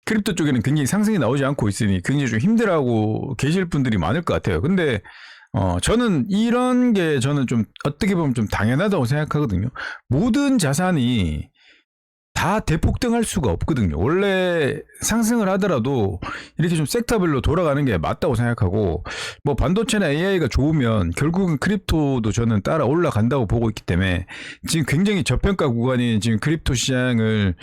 크립토 쪽에는 굉장히 상승이 나오지 않고 있으니 굉장히 좀 힘들어하고 계실 분들이 많을 것 같아요. 근데 저는 이런 게 저는 좀 어떻게 보면 좀 당연하다고 생각하거든요. 모든 자산이 다 대폭등할 수가 없거든요. 원래 상승을 하더라도 이렇게 좀 섹터별로 돌아가는 게 맞다고 생각하고, 뭐 반도체나 AI가 좋으면 결국은 크립토도 저는 따라 올라간다고 보고 있기 때문에 지금 굉장히 저평가 구간인 지금 크립토 시장을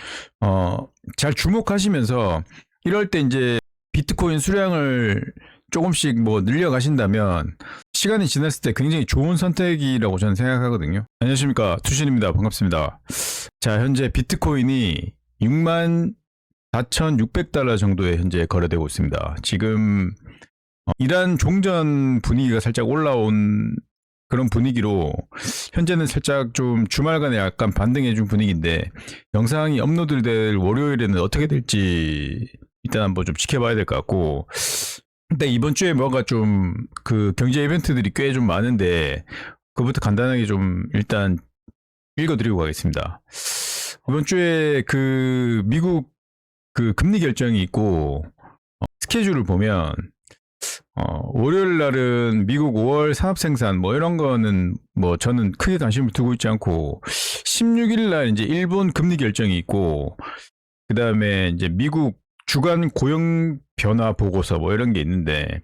잘 주목하시면서 이럴 때 이제 비트코인 수량을 조금씩 뭐 늘려가신다면 시간이 지났을 때 굉장히 좋은 선택이라고 저는 생각하거든요. 안녕하십니까, 투신입니다. 반갑습니다. 자, 현재 비트코인이 64,600달러 정도에 현재 거래되고 있습니다. 지금 이란 종전 분위기가 살짝 올라온 그런 분위기로 현재는 살짝 좀 주말간에 약간 반등해준 분위기인데, 영상이 업로드될 월요일에는 어떻게 될지 일단 한번 좀 지켜봐야 될 것 같고, 일단 이번 주에 뭐가 좀 그 경제 이벤트들이 꽤 좀 많은데 그부터 간단하게 좀 일단 읽어드리고 가겠습니다. 이번 주에 그 미국 그 금리 결정이 있고, 스케줄을 보면 월요일 날은 미국 5월 산업 생산 뭐 이런 거는 뭐 저는 크게 관심을 두고 있지 않고, 16일 날 이제 일본 금리 결정이 있고, 그 다음에 이제 미국 주간 고용 변화 보고서 뭐 이런 게 있는데,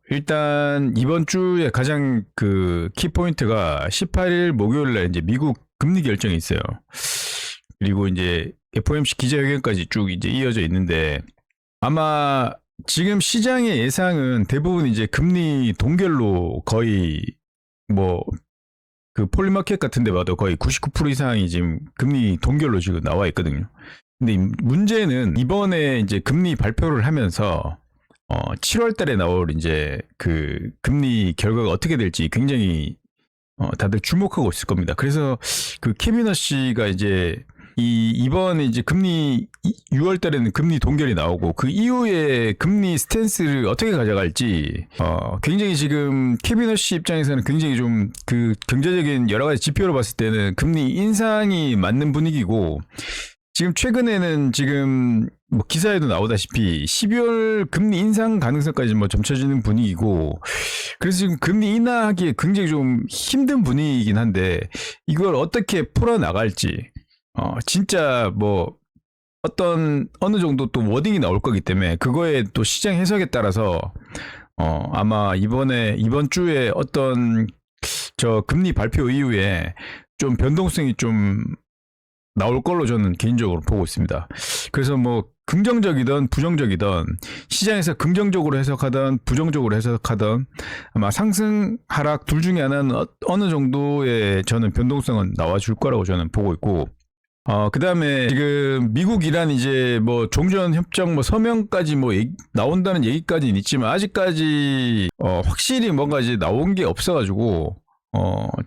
일단 이번 주에 가장 그 키포인트가 18일 목요일 날 이제 미국 금리 결정이 있어요. 그리고 이제 FOMC 기자회견까지 쭉 이제 이어져 있는데, 아마 지금 시장의 예상은 대부분 이제 금리 동결로 거의 뭐 그 폴리마켓 같은 데 봐도 거의 99% 이상이 지금 금리 동결로 지금 나와 있거든요. 근데 문제는 이번에 이제 금리 발표를 하면서 7월 달에 나올 이제 그 금리 결과가 어떻게 될지 굉장히 다들 주목하고 있을 겁니다. 그래서 그 케비너 씨가 이제 이번에 이제 금리 6월 달에는 금리 동결이 나오고 그 이후에 금리 스탠스를 어떻게 가져갈지 굉장히 지금 케비너 씨 입장에서는 굉장히 좀 그 경제적인 여러 가지 지표로 봤을 때는 금리 인상이 맞는 분위기고, 지금 최근에는 지금 뭐 기사에도 나오다시피 12월 금리 인상 가능성까지 뭐 점쳐지는 분위기고, 그래서 지금 금리 인하하기에 굉장히 좀 힘든 분위기이긴 한데, 이걸 어떻게 풀어나갈지 진짜 뭐 어느 정도 또 워딩이 나올 거기 때문에 그거에 또 시장 해석에 따라서 아마 이번 주에 어떤 저 금리 발표 이후에 좀 변동성이 좀 나올 걸로 저는 개인적으로 보고 있습니다. 그래서 뭐 긍정적이든 부정적이든, 시장에서 긍정적으로 해석하든 부정적으로 해석하든 아마 상승 하락 둘 중에 하나는 어느 정도의 저는 변동성은 나와줄 거라고 저는 보고 있고, 그 다음에 지금 미국 이란 이제 뭐 종전 협정 뭐 서명까지 뭐 나온다는 얘기까지는 있지만 아직까지 확실히 뭔가 이제 나온 게 없어가지고,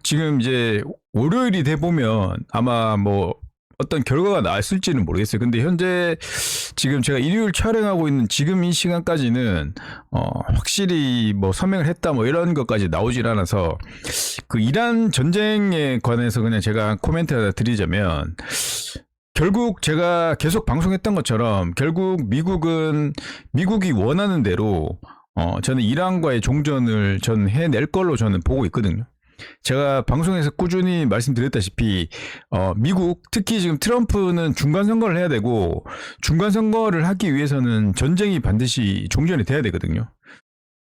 지금 이제 월요일이 돼 보면 아마 뭐 어떤 결과가 나왔을지는 모르겠어요. 근데 현재 지금 제가 일요일 촬영하고 있는 지금 이 시간까지는 확실히 뭐 서명을 했다 뭐 이런 것까지 나오질 않아서, 그 이란 전쟁에 관해서 그냥 제가 코멘트 하나 드리자면, 결국 제가 계속 방송했던 것처럼 결국 미국이 원하는 대로 저는 이란과의 종전을 저는 해낼 걸로 저는 보고 있거든요. 제가 방송에서 꾸준히 말씀드렸다시피 미국, 특히 지금 트럼프는 중간 선거를 해야 되고, 중간 선거를 하기 위해서는 전쟁이 반드시 종전이 돼야 되거든요.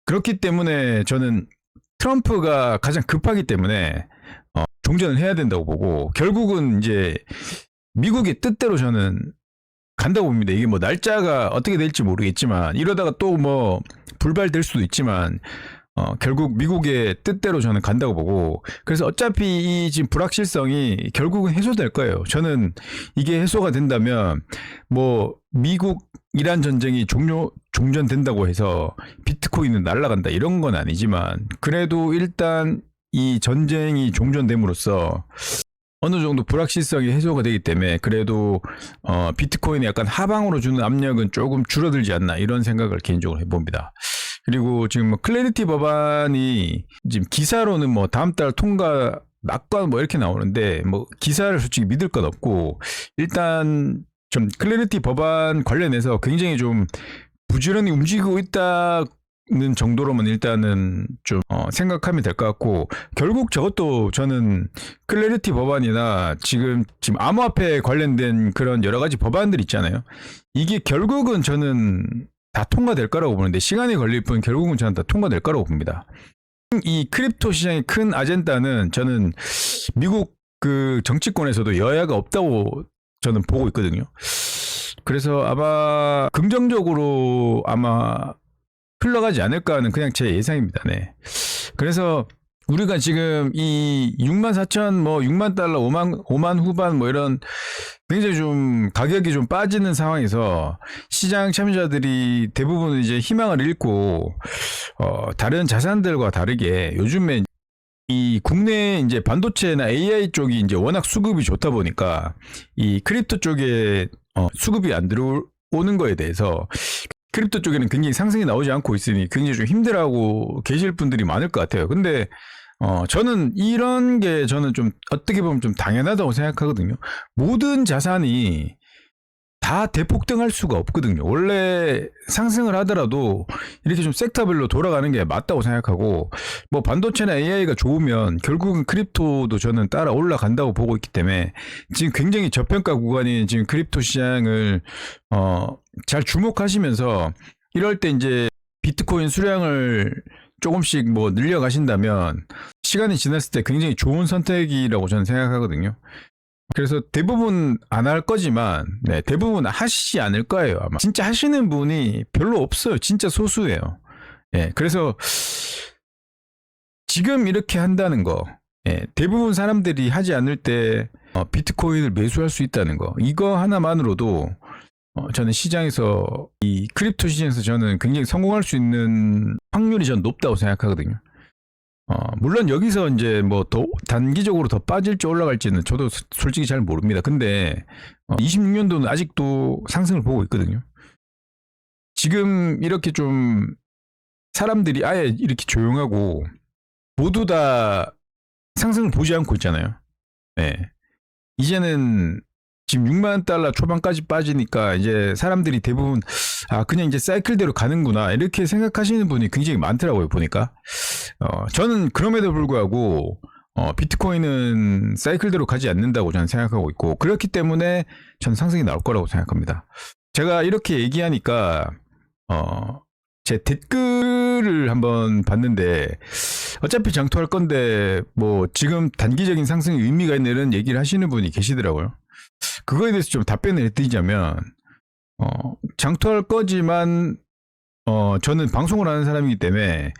그렇기 때문에 저는 트럼프가 가장 급하기 때문에 종전을 해야 된다고 보고, 결국은 이제 미국의 뜻대로 저는 간다고 봅니다. 이게 뭐 날짜가 어떻게 될지 모르겠지만, 이러다가 또 뭐 불발될 수도 있지만 결국 미국의 뜻대로 저는 간다고 보고, 그래서 어차피 이 지금 불확실성이 결국은 해소될 거예요. 저는 이게 해소가 된다면 뭐 미국 이란 전쟁이 종전된다고 해서 비트코인은 날아간다 이런 건 아니지만, 그래도 일단 이 전쟁이 종전됨으로써 어느 정도 불확실성이 해소가 되기 때문에 그래도 비트코인이 약간 하방으로 주는 압력은 조금 줄어들지 않나 이런 생각을 개인적으로 해봅니다. 그리고 지금 뭐 클래리티 법안이 지금 기사로는 뭐 다음 달 통과 낙관 뭐 이렇게 나오는데, 뭐 기사를 솔직히 믿을 건 없고, 일단 좀 클래리티 법안 관련해서 굉장히 좀 부지런히 움직이고 있다는 정도로만 일단은 좀 생각하면 될 것 같고, 결국 저것도 저는 클래리티 법안이나 지금 암호화폐 관련된 그런 여러 가지 법안들 있잖아요. 이게 결국은 저는 다 통과될 거라고 보는데, 시간이 걸릴 뿐 결국은 저는 다 통과될 거라고 봅니다. 이 크립토 시장의 큰 아젠다는 저는 미국 그 정치권에서도 여야가 없다고 저는 보고 있거든요. 그래서 아마 긍정적으로 아마 흘러가지 않을까 하는 그냥 제 예상입니다. 네. 그래서 우리가 지금 이 64,000 뭐 6만 달러 5만 후반 뭐 이런 굉장히 좀 가격이 좀 빠지는 상황에서 시장 참여자들이 대부분 이제 희망을 잃고 다른 자산들과 다르게 요즘에 이 국내 이제 반도체나 AI 쪽이 이제 워낙 수급이 좋다 보니까 이 크립토 쪽에 수급이 안 들어오는 거에 대해서 크립토 쪽에는 굉장히 상승이 나오지 않고 있으니 굉장히 좀 힘들어하고 계실 분들이 많을 것 같아요. 근데 저는 이런 게 저는 좀 어떻게 보면 좀 당연하다고 생각하거든요. 모든 자산이 다 대폭등할 수가 없거든요. 원래 상승을 하더라도 이렇게 좀 섹터별로 돌아가는 게 맞다고 생각하고, 뭐 반도체나 AI가 좋으면 결국은 크립토도 저는 따라 올라간다고 보고 있기 때문에 지금 굉장히 저평가 구간인 지금 크립토 시장을 잘 주목하시면서 이럴 때 이제 비트코인 수량을 조금씩 뭐 늘려가신다면 시간이 지났을 때 굉장히 좋은 선택이라고 저는 생각하거든요. 그래서 대부분 안 할 거지만, 네, 대부분 하시지 않을 거예요, 아마. 진짜 하시는 분이 별로 없어요. 진짜 소수예요. 예, 그래서 지금 이렇게 한다는 거, 예, 대부분 사람들이 하지 않을 때 비트코인을 매수할 수 있다는 거, 이거 하나만으로도 저는 시장에서 이 크립토 시장에서 저는 굉장히 성공할 수 있는 확률이 전 높다고 생각하거든요. 물론 여기서 이제 뭐 더 단기적으로 더 빠질지 올라갈지는 저도 솔직히 잘 모릅니다. 근데 26년도는 아직도 상승을 보고 있거든요. 지금 이렇게 좀 사람들이 아예 이렇게 조용하고 모두 다 상승을 보지 않고 있잖아요. 네. 이제는 지금 6만 달러 초반까지 빠지니까 이제 사람들이 대부분 그냥 이제 사이클대로 가는구나 이렇게 생각하시는 분이 굉장히 많더라고요, 보니까. 저는 그럼에도 불구하고 비트코인은 사이클대로 가지 않는다고 저는 생각하고 있고, 그렇기 때문에 저는 상승이 나올 거라고 생각합니다. 제가 이렇게 얘기하니까 제 댓글을 한번 봤는데, 어차피 장투할 건데 뭐 지금 단기적인 상승이 의미가 있는 이런 얘기를 하시는 분이 계시더라고요. 그거에 대해서 좀 답변을 해드리자면, 장투할 거지만 저는 방송을 하는 사람이기 때문에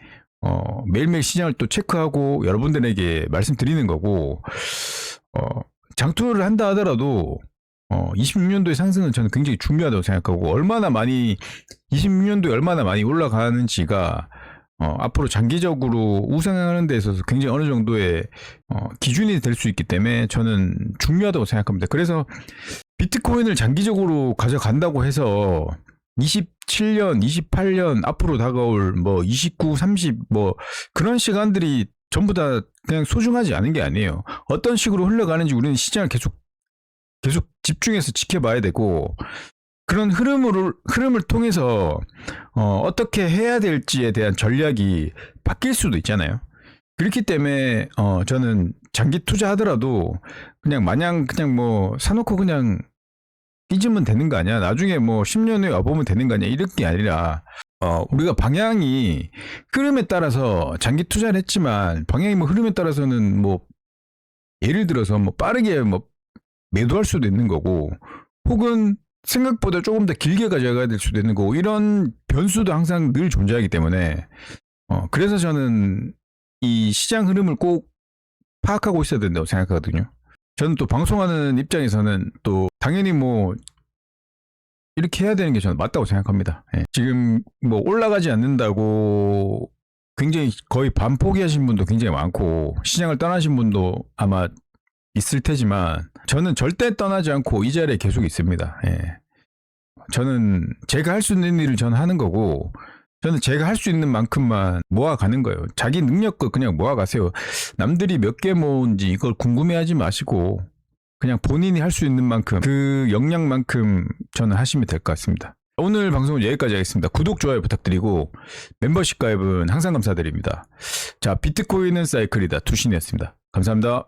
매일매일 시장을 또 체크하고 여러분들에게 말씀드리는 거고, 장투를 한다 하더라도 26년도의 상승은 저는 굉장히 중요하다고 생각하고, 26년도에 얼마나 많이 올라가는지가 앞으로 장기적으로 우상향하는 데 있어서 굉장히 어느 정도의 기준이 될 수 있기 때문에 저는 중요하다고 생각합니다. 그래서 비트코인을 장기적으로 가져간다고 해서 27년, 28년 앞으로 다가올 뭐 29, 30 뭐 그런 시간들이 전부 다 그냥 소중하지 않은 게 아니에요. 어떤 식으로 흘러가는지 우리는 시장을 계속 집중해서 지켜봐야 되고, 그런 흐름을 통해서 어떻게 해야 될지에 대한 전략이 바뀔 수도 있잖아요. 그렇기 때문에 저는 장기 투자하더라도 그냥 마냥 그냥 뭐 사놓고 그냥 삐지면 되는 거 아니야, 나중에 뭐 10년 후에 와보면 되는 거 아니야, 이럴 게 아니라 우리가 방향이 흐름에 따라서 장기 투자를 했지만 방향이 뭐 흐름에 따라서는 뭐 예를 들어서 뭐 빠르게 뭐 매도할 수도 있는 거고, 혹은 생각보다 조금 더 길게 가져가야 될 수도 있는 거고, 이런 변수도 항상 늘 존재하기 때문에 그래서 저는 이 시장 흐름을 꼭 파악하고 있어야 된다고 생각하거든요. 저는 또 방송하는 입장에서는 또 당연히 뭐 이렇게 해야 되는 게 저는 맞다고 생각합니다. 예. 지금 뭐 올라가지 않는다고 굉장히 거의 반포기하신 분도 굉장히 많고 시장을 떠나신 분도 아마 있을 테지만, 저는 절대 떠나지 않고 이 자리에 계속 있습니다. 예. 저는 제가 할 수 있는 일을 저는 하는 거고, 저는 제가 할 수 있는 만큼만 모아가는 거예요. 자기 능력껏 그냥 모아가세요. 남들이 몇 개 모은지 이걸 궁금해하지 마시고 그냥 본인이 할 수 있는 만큼 그 역량만큼 저는 하시면 될 것 같습니다. 오늘 방송은 여기까지 하겠습니다. 구독, 좋아요 부탁드리고 멤버십 가입은 항상 감사드립니다. 자, 비트코인은 사이클이다. 투신이었습니다. 감사합니다.